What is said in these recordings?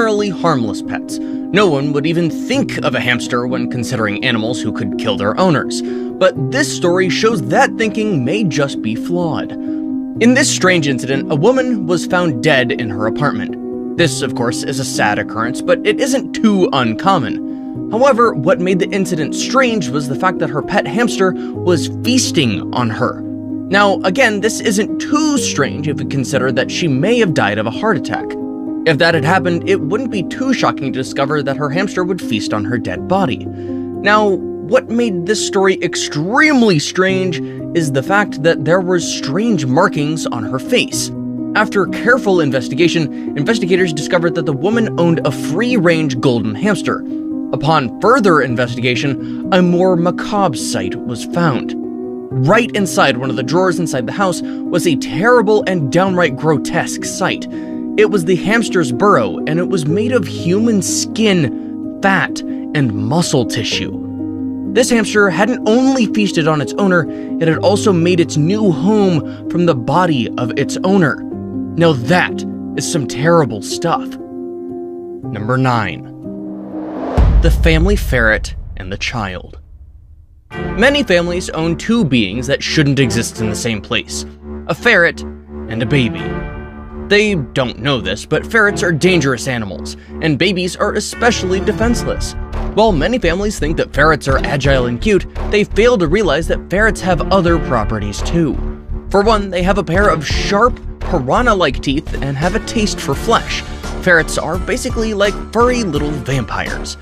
generally harmless pets. No one would even think of a hamster when considering animals who could kill their owners. But this story shows that thinking may just be flawed. In this strange incident, a woman was found dead in her apartment. This, of course, is a sad occurrence, but it isn't too uncommon. However, what made the incident strange was the fact that her pet hamster was feasting on her. Now, again, this isn't too strange if we consider that she may have died of a heart attack. If that had happened, it wouldn't be too shocking to discover that her hamster would feast on her dead body. Now, what made this story extremely strange is the fact that there were strange markings on her face. After careful investigation, investigators discovered that the woman owned a free-range golden hamster. Upon further investigation, a more macabre sight was found. Right inside one of the drawers inside the house was a terrible and downright grotesque sight. It was the hamster's burrow, and it was made of human skin, fat, and muscle tissue. This hamster hadn't only feasted on its owner, it had also made its new home from the body of its owner. Now that is some terrible stuff. Number 9. The family ferret and the child. Many families own two beings that shouldn't exist in the same place: a ferret and a baby. They don't know this, but ferrets are dangerous animals, and babies are especially defenseless. While many families think that ferrets are agile and cute, they fail to realize that ferrets have other properties too. For one, they have a pair of sharp, piranha-like teeth and have a taste for flesh. Ferrets are basically like furry little vampires.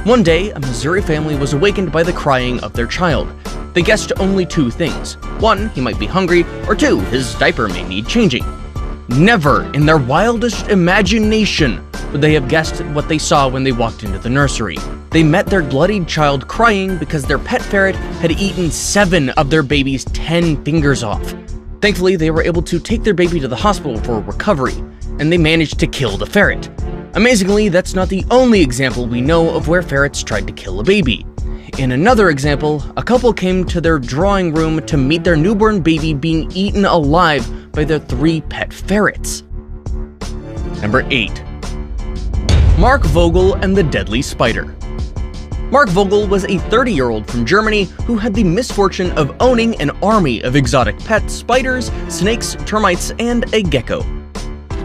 One day, a Missouri family was awakened by the crying of their child. They guessed only two things. One, he might be hungry, or two, his diaper may need changing. Never in their wildest imagination would they have guessed what they saw when they walked into the nursery. They met their bloodied child crying because their pet ferret had eaten 7 of their baby's 10 fingers off. Thankfully, they were able to take their baby to the hospital for recovery, and they managed to kill the ferret. Amazingly, that's not the only example we know of where ferrets tried to kill a baby. In another example, a couple came to their drawing room to meet their newborn baby being eaten alive by their 3 pet ferrets. Number 8. Mark Vogel and the Deadly Spider. Mark Vogel was a 30-year-old from Germany who had the misfortune of owning an army of exotic pets, spiders, snakes, termites, and a gecko.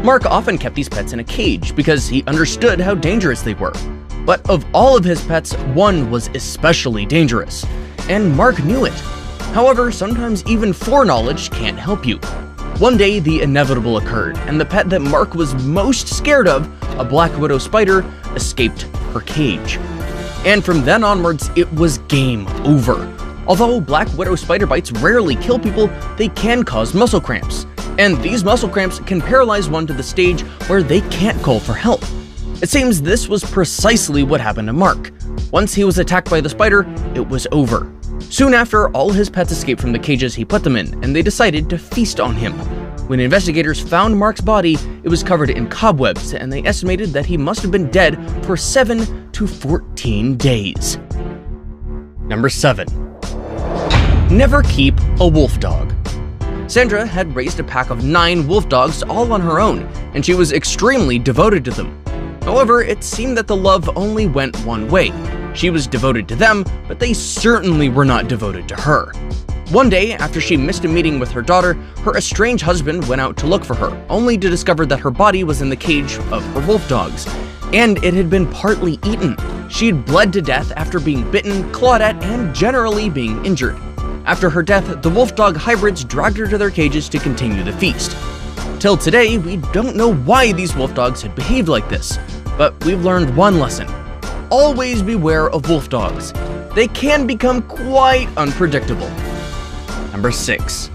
Mark often kept these pets in a cage because he understood how dangerous they were. But of all of his pets, one was especially dangerous, and Mark knew it. However, sometimes even foreknowledge can't help you. One day, the inevitable occurred, and the pet that Mark was most scared of, a black widow spider, escaped her cage. And from then onwards, it was game over. Although black widow spider bites rarely kill people, they can cause muscle cramps. And these muscle cramps can paralyze one to the stage where they can't call for help. It seems this was precisely what happened to Mark. Once he was attacked by the spider, it was over. Soon after, all his pets escaped from the cages he put them in, and they decided to feast on him. When investigators found Mark's body, it was covered in cobwebs, and they estimated that he must have been dead for 7 to 14 days. Number 7. Never keep a wolf dog. Sandra had raised a pack of 9 wolf dogs all on her own, and she was extremely devoted to them. However, it seemed that the love only went one way. She was devoted to them, but they certainly were not devoted to her. One day, after she missed a meeting with her daughter, her estranged husband went out to look for her, only to discover that her body was in the cage of her wolf dogs, and it had been partly eaten. She had bled to death after being bitten, clawed at, and generally being injured. After her death, the wolf dog hybrids dragged her to their cages to continue the feast. Till today, we don't know why these wolf dogs had behaved like this, but we've learned one lesson. Always beware of wolf dogs. They can become quite unpredictable. Number 6.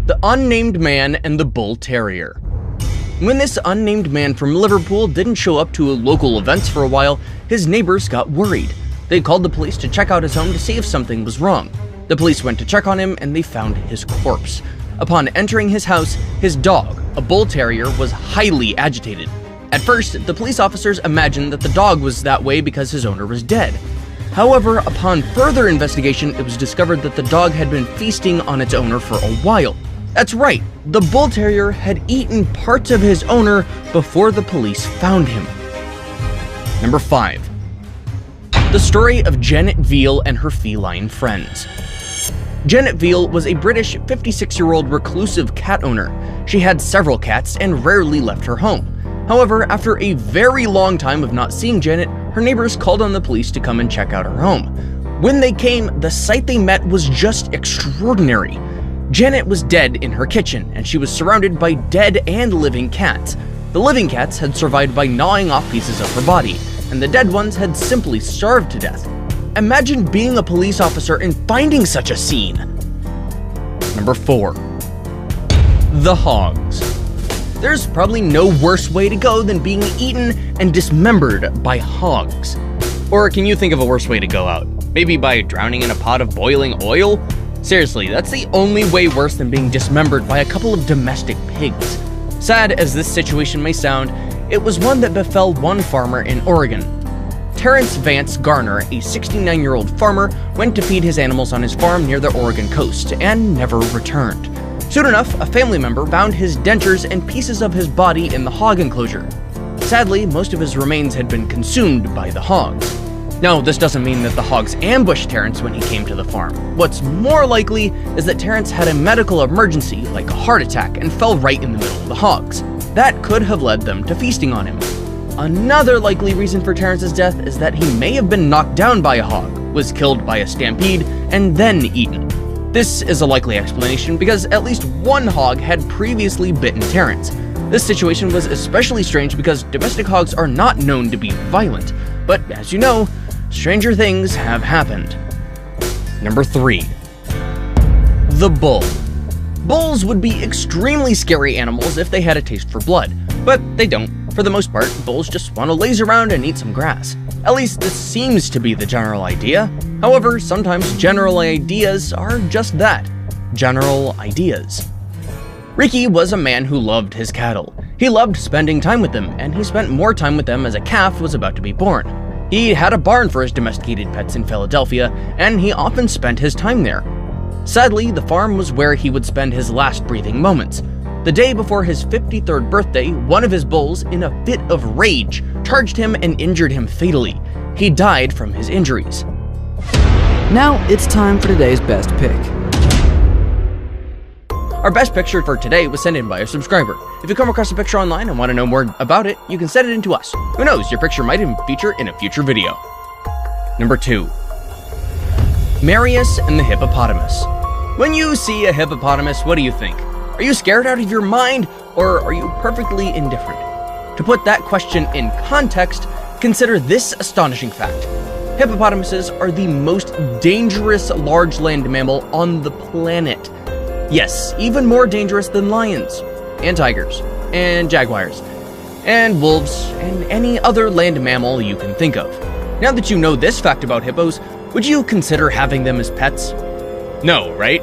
The Unnamed Man and the Bull Terrier. When this unnamed man from Liverpool didn't show up to local events for a while, his neighbors got worried. They called the police to check out his home to see if something was wrong. The police went to check on him and they found his corpse. Upon entering his house, his dog, a bull terrier, was highly agitated. At first, the police officers imagined that the dog was that way because his owner was dead. However, upon further investigation, it was discovered that the dog had been feasting on its owner for a while. That's right, the bull terrier had eaten parts of his owner before the police found him. Number 5. The story of Janet Veal and her feline friends. Janet Veal was a British 56-year-old reclusive cat owner. She had several cats and rarely left her home. However, after a very long time of not seeing Janet, her neighbors called on the police to come and check out her home. When they came, the sight they met was just extraordinary. Janet was dead in her kitchen, and she was surrounded by dead and living cats. The living cats had survived by gnawing off pieces of her body, and the dead ones had simply starved to death. Imagine being a police officer and finding such a scene. Number 4. The hogs. There's probably no worse way to go than being eaten and dismembered by hogs. Or can you think of a worse way to go out? Maybe by drowning in a pot of boiling oil? Seriously, that's the only way worse than being dismembered by a couple of domestic pigs. Sad as this situation may sound, it was one that befell one farmer in Oregon. Terrence Vance Garner, a 69-year-old farmer, went to feed his animals on his farm near the Oregon coast and never returned. Soon enough, a family member found his dentures and pieces of his body in the hog enclosure. Sadly, most of his remains had been consumed by the hogs. Now, this doesn't mean that the hogs ambushed Terrence when he came to the farm. What's more likely is that Terrence had a medical emergency, like a heart attack, and fell right in the middle of the hogs. That could have led them to feasting on him. Another likely reason for Terrence's death is that he may have been knocked down by a hog, was killed by a stampede, and then eaten. This is a likely explanation because at least one hog had previously bitten Terrence. This situation was especially strange because domestic hogs are not known to be violent, but as you know, stranger things have happened. Number 3. The bull. Bulls would be extremely scary animals if they had a taste for blood, but they don't. For the most part, bulls just want to laze around and eat some grass. At least this seems to be the general idea. However, sometimes general ideas are just that, general ideas. Ricky was a man who loved his cattle. He loved spending time with them, and he spent more time with them as a calf was about to be born. He had a barn for his domesticated pets in Philadelphia, and he often spent his time there. Sadly, the farm was where he would spend his last breathing moments. The day before his 53rd birthday, one of his bulls, in a fit of rage, charged him and injured him fatally. He died from his injuries. Now it's time for today's best pick. Our best picture for today was sent in by a subscriber. If you come across a picture online and want to know more about it, you can send it in to us. Who knows, your picture might even feature in a future video. Number 2. Marius and the hippopotamus. When you see a hippopotamus, what do you think? Are you scared out of your mind, or are you perfectly indifferent? To put that question in context, consider this astonishing fact. Hippopotamuses are the most dangerous large land mammal on the planet. Yes, even more dangerous than lions, and tigers, and jaguars, and wolves, and any other land mammal you can think of. Now that you know this fact about hippos, would you consider having them as pets? No, right?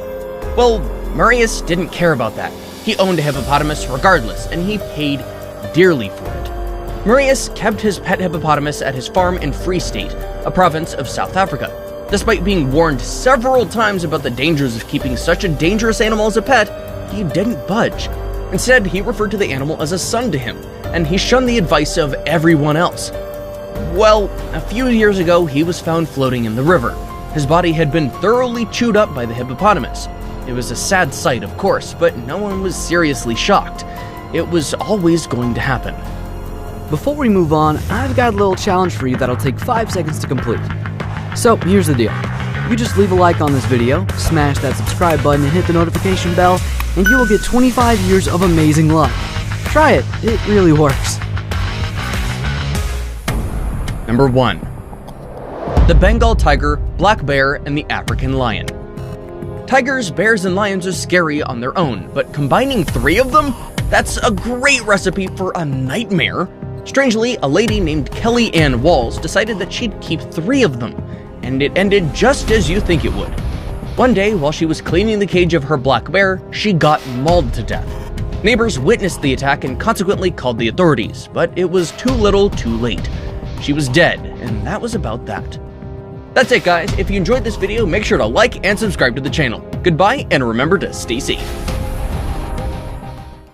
Well, Marius didn't care about that. He owned a hippopotamus regardless, and he paid dearly for it. Marius kept his pet hippopotamus at his farm in Free State, a province of South Africa. Despite being warned several times about the dangers of keeping such a dangerous animal as a pet, he didn't budge. Instead, he referred to the animal as a son to him, and he shunned the advice of everyone else. Well, a few years ago, he was found floating in the river. His body had been thoroughly chewed up by the hippopotamus. It was a sad sight, of course, but no one was seriously shocked. It was always going to happen. Before we move on, I've got a little challenge for you that'll take 5 seconds to complete. So here's the deal. You just leave a like on this video, smash that subscribe button and hit the notification bell, and you will get 25 years of amazing luck. Try it, it really works. Number 1. The Bengal tiger, black bear, and the African lion. Tigers, bears, and lions are scary on their own, but combining 3 of them? That's a great recipe for a nightmare. Strangely, a lady named Kelly Ann Walls decided that she'd keep 3 of them, and it ended just as you think it would. One day, while she was cleaning the cage of her black bear, she got mauled to death. Neighbors witnessed the attack and consequently called the authorities, but it was too little, too late. She was dead, and that was about that. That's it, guys. If you enjoyed this video, make sure to like and subscribe to the channel. Goodbye, and remember to stay safe.